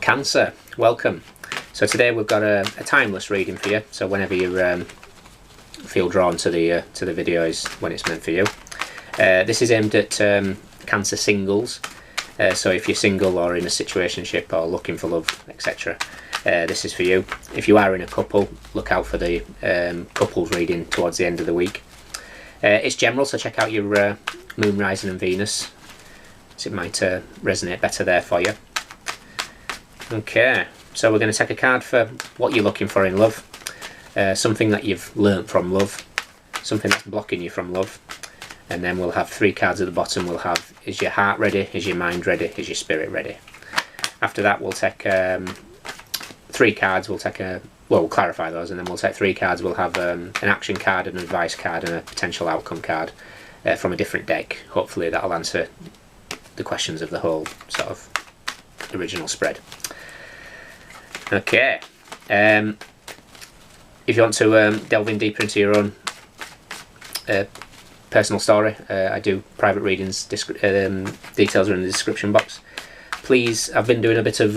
Cancer, welcome. So today we've got a timeless reading for you, so whenever you feel drawn to the video is when it's meant for you. This is aimed at Cancer singles, so if you're single or in a situationship or looking for love, etc., this is for you. If you are in a couple, look out for the couples reading towards the end of the week. It's general, so check out your Moon, Rising and Venus, so it might resonate better there for you. Okay, so we're going to take a card for what you're looking for in love, something that you've learnt from love, something that's blocking you from love, and then we'll have 3 cards at the bottom. We'll have, is your heart ready, is your mind ready, is your spirit ready. After that we'll take 3 cards, we'll clarify those, and then we'll take 3 cards. We'll have an action card, an advice card and a potential outcome card from a different deck. Hopefully that'll answer the questions of the whole sort of original spread. Okay, if you want to delve in deeper into your own personal story, I do private readings. Details are in the description box. Please, I've been doing a bit of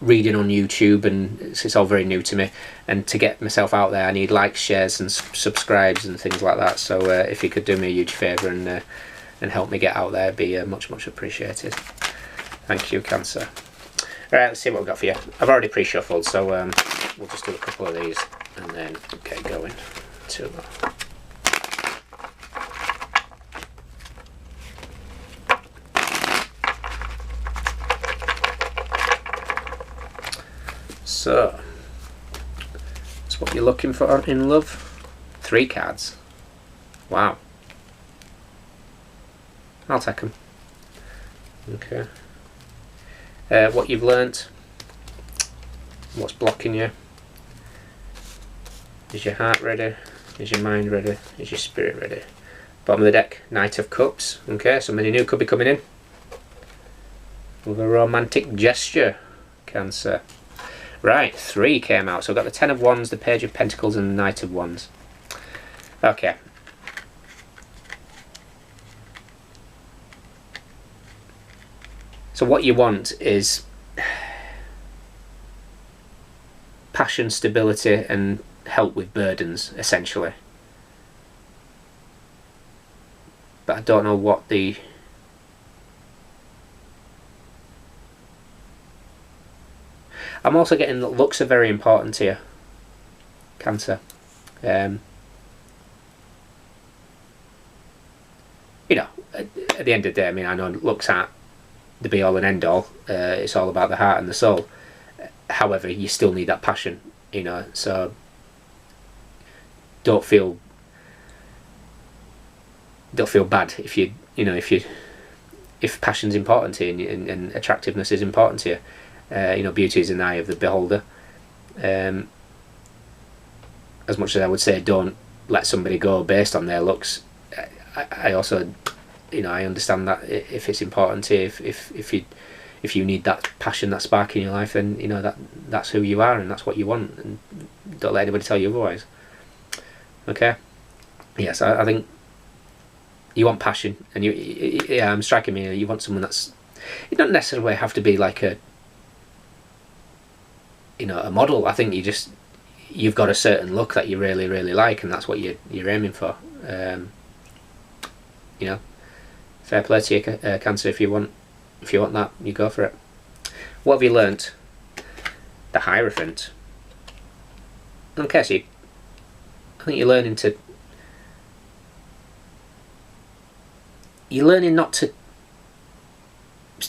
reading on YouTube, and it's all very new to me, and to get myself out there I need likes, shares and subscribes and things like that. So if you could do me a huge favour and help me get out there, it'd be much appreciated. Thank you, Cancer. Alright, let's see what we've got for you. I've already pre-shuffled, so we'll just do a couple of these and then get going to So, that's what you're looking for in love. 3 cards. Wow. I'll take them. Okay. What you've learnt, what's blocking you, is your heart ready, is your mind ready, is your spirit ready. Bottom of the deck, Knight of Cups. Okay, somebody new could be coming in with a romantic gesture, Cancer. Right, 3 came out, so I've got the 10 of Wands, the Page of Pentacles and the Knight of Wands. Okay. So what you want is passion, stability and help with burdens, essentially. But I don't know what the... I'm also getting that looks are very important to you, Cancer. You know, at the end of the day, I mean, I know looks aren't the be all and end all. It's all about the heart and the soul. However, you still need that passion, you know, so don't feel bad if if passion's important to you and attractiveness is important to you. You know, beauty is in the eye of the beholder. As much as I would say don't let somebody go based on their looks, I also, you know, I understand that if it's important to you, if you need that passion, that spark in your life, then you know that's who you are and that's what you want, and don't let anybody tell you otherwise. Okay. Yes, I think you want passion, and yeah, I'm striking me. You want someone that's. You don't necessarily have to be like a model. I think you've got a certain look that you really like, and that's what you're aiming for. You know, fair play to you, Cancer. If you want that, you go for it. What have you learnt? The Hierophant. Okay, so I think you're learning not to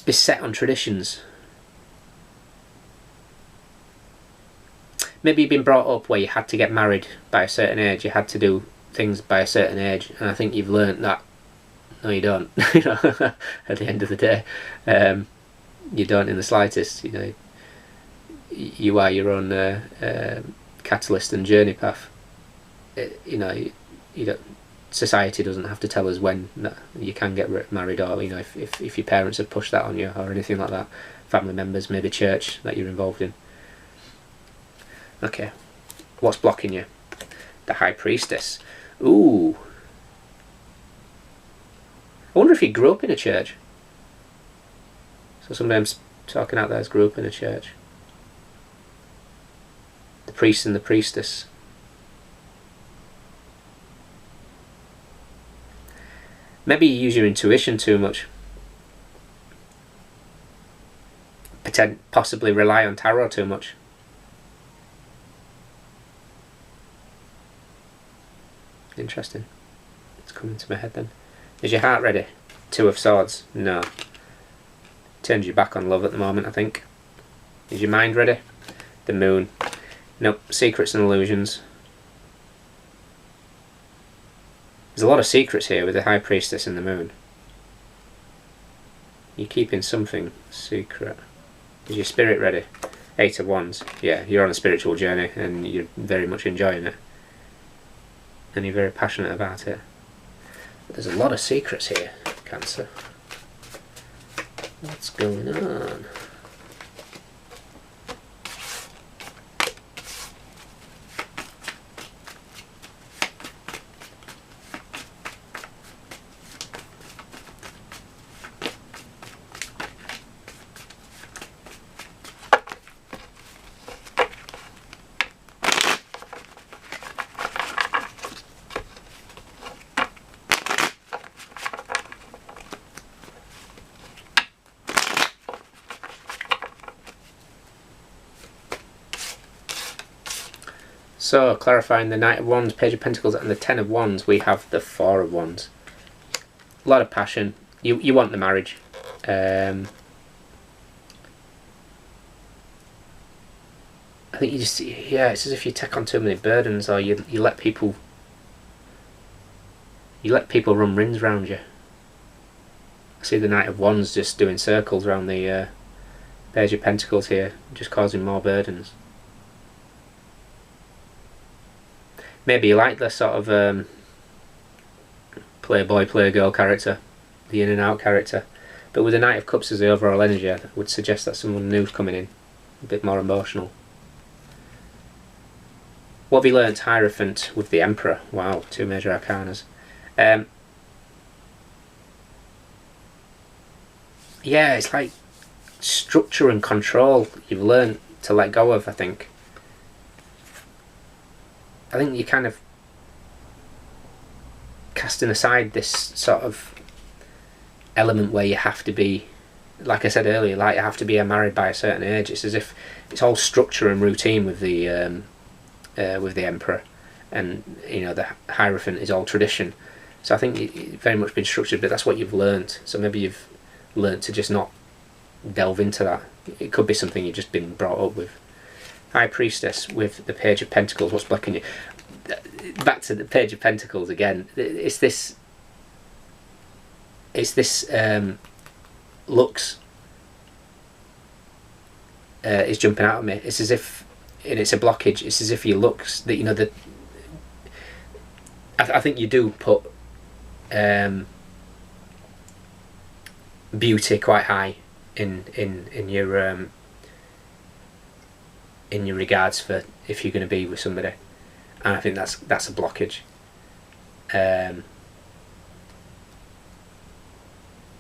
be set on traditions. Maybe you've been brought up where you had to get married by a certain age, you had to do things by a certain age, and I think you've learnt that no you don't. You know, at the end of the day, you don't in the slightest. You know, you are your own catalyst and journey path. You know, you don't. Society doesn't have to tell us when you can get married, or you know, if your parents have pushed that on you or anything like that. Family members, maybe church that you're involved in. Okay, what's blocking you? The High Priestess. Ooh. I wonder if you grew up in a church. So sometimes talking out there's grew up in a church. The priest and the priestess. Maybe you use your intuition too much. Possibly rely on tarot too much. Interesting. It's coming to my head then. Is your heart ready? Two of Swords? No. Turns you back on love at the moment, I think. Is your mind ready? The Moon. Nope. Secrets and illusions. There's a lot of secrets here with the High Priestess and the Moon. You're keeping something secret. Is your spirit ready? Eight of Wands. Yeah, you're on a spiritual journey and you're very much enjoying it. And you're very passionate about it. But there's a lot of secrets here, Cancer. What's going on? So, clarifying the Knight of Wands, Page of Pentacles and the Ten of Wands, we have the Four of Wands. A lot of passion. You want the marriage. I think you just, yeah, it's as if you take on too many burdens, or you let people run rings around you. I see the Knight of Wands just doing circles around the Page of Pentacles here, just causing more burdens. Maybe you like the sort of playboy, playgirl character, the in and out character, but with the Knight of Cups as the overall energy, I would suggest that someone new's coming in, a bit more emotional. What have you learnt, Hierophant, with the Emperor? Wow, two major arcanas. Yeah, it's like structure and control you've learnt to let go of, I think. I think you're kind of casting aside this sort of element where you have to be, like I said earlier, like you have to be married by a certain age. It's as if it's all structure and routine with the Emperor, and you know the Hierophant is all tradition. So I think it's very much been structured, but that's what you've learnt. So maybe you've learnt to just not delve into that. It could be something you've just been brought up with. High Priestess with the Page of Pentacles. What's blocking you? Back to the Page of Pentacles again. It's this looks is jumping out at me. It's as if, and it's a blockage. It's as if your looks that, you know, that I think you do put beauty quite high in your regards for if you're going to be with somebody, and I think that's a blockage.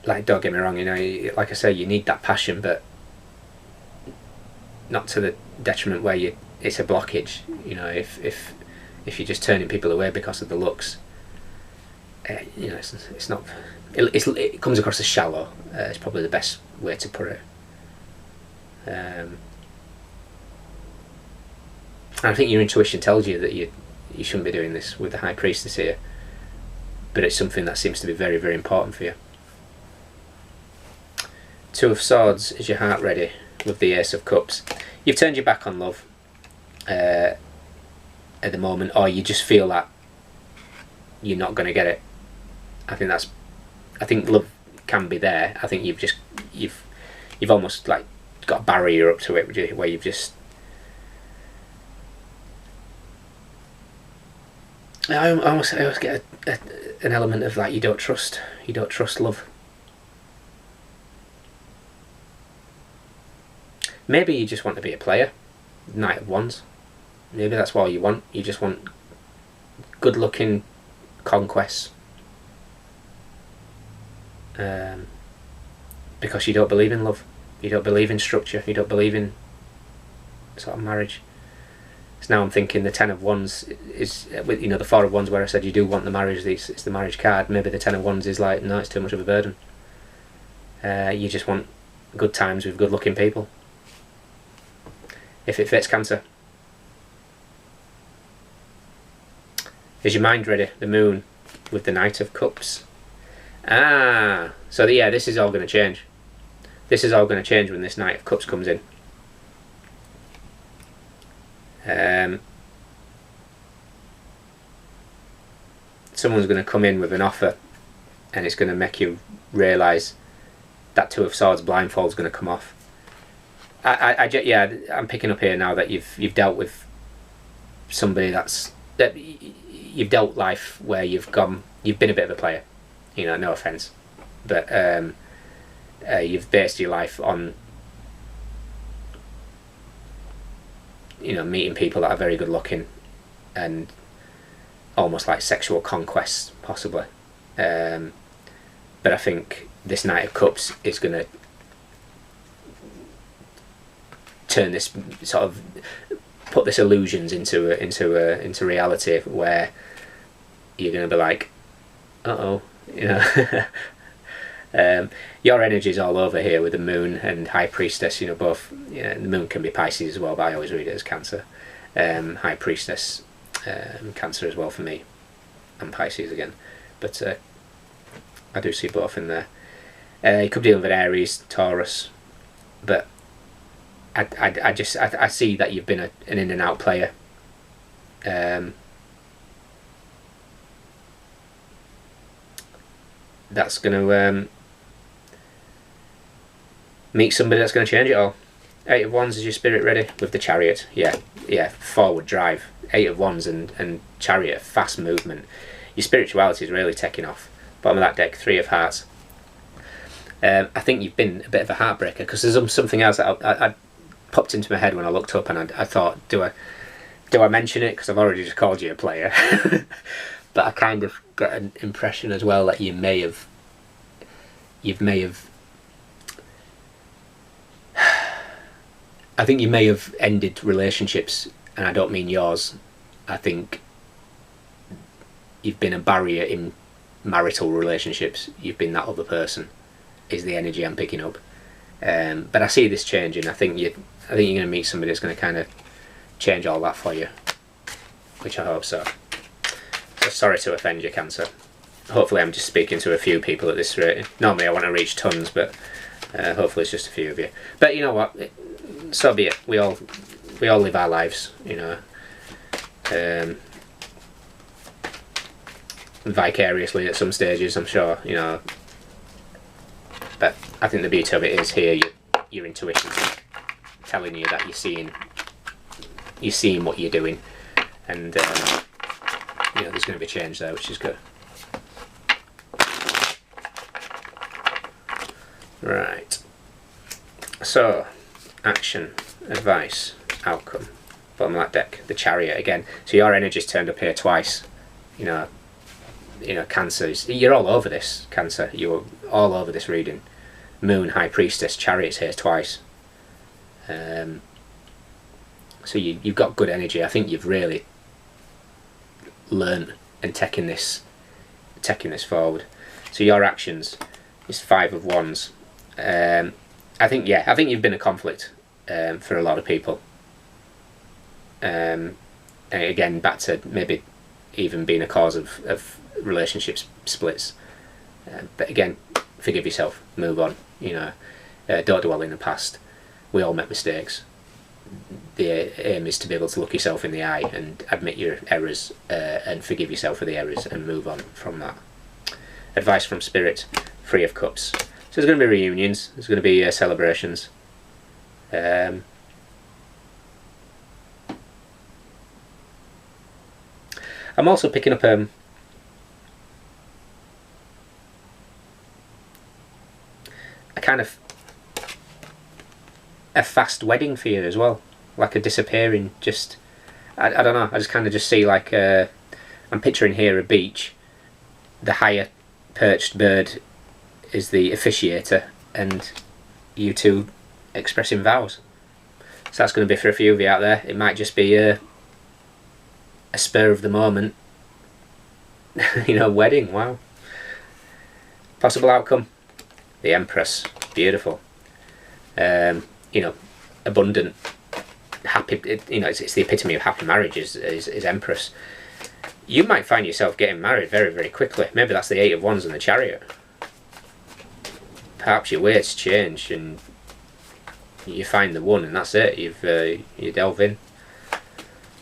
Like, don't get me wrong, you know, like I say, you need that passion, but not to the detriment where it's a blockage. You know, if you're just turning people away because of the looks, you know, it's not. It comes across as shallow. It's probably the best way to put it. And I think your intuition tells you that you shouldn't be doing this with the High Priestess here, but it's something that seems to be very, very important for you. Two of Swords, is your heart ready? With the Ace of Cups, you've turned your back on love at the moment, or you just feel that you're not going to get it. I think love can be there. I think you've almost like got a barrier up to it where you've just. I always get an element of like you don't trust love. Maybe you just want to be a player, Knight of Wands. Maybe that's what you want. You just want good-looking conquests, because you don't believe in love. You don't believe in structure. You don't believe in sort of marriage. So now I'm thinking the 10 of Wands is, you know, the 4 of Wands where I said you do want the marriage, it's the marriage card. Maybe the 10 of Wands is like, no, it's too much of a burden. You just want good times with good looking people. If it fits, Cancer. Is your mind ready? The Moon with the Knight of Cups. Ah, so yeah, this is all going to change. This is all going to change when this Knight of Cups comes in. Someone's going to come in with an offer, and it's going to make you realise that Two of Swords blindfold's going to come off. Yeah, I'm picking up here now that you've dealt with somebody that you've dealt life where you've been a bit of a player. You know, no offence, but you've based your life on, you know, meeting people that are very good looking and almost like sexual conquests, possibly. But I think this Knight of Cups is going to turn this sort of, put this illusions into reality, where you're going to be like, uh-oh, you know. Your energy's all over here with the Moon and High Priestess, you know, both. You know, the Moon can be Pisces as well, but I always read it as Cancer. High Priestess, Cancer as well for me, and Pisces again, but I do see both in there. You could be dealing with Aries, Taurus, but I see that you've been an in and out player. That's going to meet somebody that's going to change it all. 8 of Wands, is your spirit ready? With the Chariot, yeah, forward drive. 8 of Wands and Chariot, fast movement. Your spirituality is really taking off. Bottom of that deck, 3 of Hearts. I think you've been a bit of a heartbreaker, because there's something else that I popped into my head when I looked up, and I thought, do I mention it, because I've already just called you a player. But I kind of got an impression as well that you may have I think you may have ended relationships, and I don't mean yours. I think you've been a barrier in marital relationships. You've been that other person, is the energy I'm picking up. But I see this changing. I think you're going to meet somebody that's going to kind of change all that for you, which I hope so. So sorry to offend you, Cancer. Hopefully I'm just speaking to a few people at this rate. Normally I want to reach tons, but hopefully it's just a few of you. But you know what? So be it. We all live our lives, you know, vicariously at some stages, I'm sure, you know. But I think the beauty of it is here, your intuition telling you that you're seeing what you're doing, and you know, there's going to be change there, which is good. Right. So, action, advice, outcome. Bottom of that deck, the Chariot again. So your energy's turned up here twice. You know, Cancer. You're all over this, Cancer. You're all over this reading. Moon, High Priestess, Chariot's here twice. So you've got good energy. I think you've really learned and taken this forward. So your actions is 5 of Wands. I think you've been a conflict for a lot of people. And again, back to maybe even being a cause of relationships splits. But again, forgive yourself, move on. You know, don't dwell in the past. We all make mistakes. The aim is to be able to look yourself in the eye and admit your errors, and forgive yourself for the errors and move on from that. Advice from Spirit, 3 of Cups. So there's going to be reunions, there's going to be celebrations. I'm also picking up a kind of a fast wedding for you as well, like a disappearing, just I don't know, I just kind of just see like I'm picturing here a beach, the higher perched bird is the officiator, and you two expressing vows. So that's going to be for a few of you out there. It might just be a spur of the moment, you know, wedding. Wow. Possible outcome: the Empress. Beautiful. You know, abundant, happy. You know, it's the epitome of happy marriage. Is Empress. You might find yourself getting married very, very quickly. Maybe that's the Eight of Wands and the Chariot. Perhaps your weights change and you find the one, and that's it. You delve in.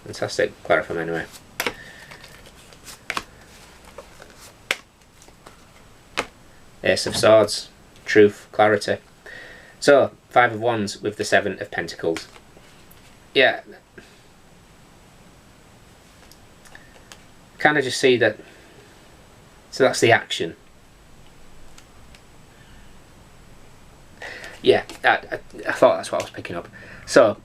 Fantastic. Clarify anyway. Ace of Swords. Truth. Clarity. So, Five of Wands with the Seven of Pentacles. Yeah. Kind of just see that. So that's the action. Yeah, I thought that's what I was picking up. So,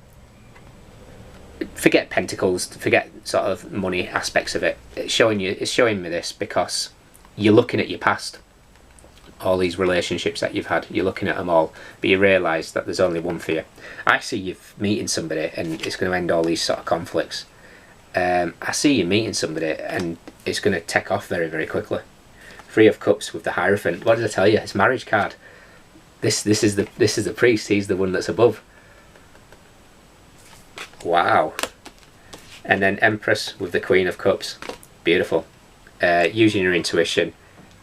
forget pentacles, forget sort of money aspects of it. It's showing me this because you're looking at your past, all these relationships that you've had. You're looking at them all, but you realise that there's only one for you. I see you meeting somebody, and it's going to end all these sort of conflicts. I see you meeting somebody, and it's going to take off very, very quickly. Three of Cups with the Hierophant. What did I tell you? It's marriage card. This is the priest. He's the one that's above. Wow. And then Empress with the Queen of Cups. Beautiful. Using your intuition.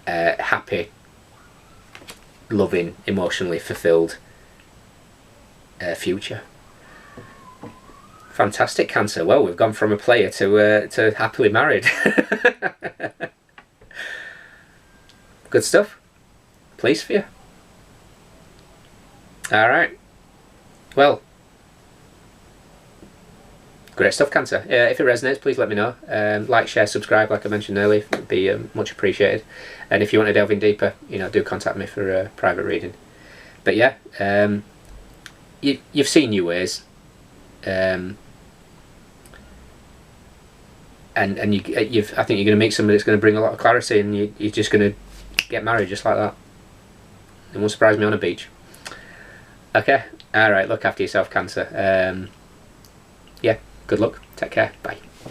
Happy, loving, emotionally fulfilled future. Fantastic, Cancer. Well, we've gone from a player to happily married. Good stuff. Pleased for you. Alright. Well, great stuff, Cancer. If it resonates, please let me know. Like, share, subscribe, like I mentioned earlier. It would be much appreciated. And if you want to delve in deeper, you know, do contact me for a private reading. But yeah, you've seen new ways. And I think you're going to meet somebody that's going to bring a lot of clarity, and you're just going to get married just like that. It won't surprise me on a beach. Okay, alright, look after yourself, Cancer. Yeah, good luck, take care, bye.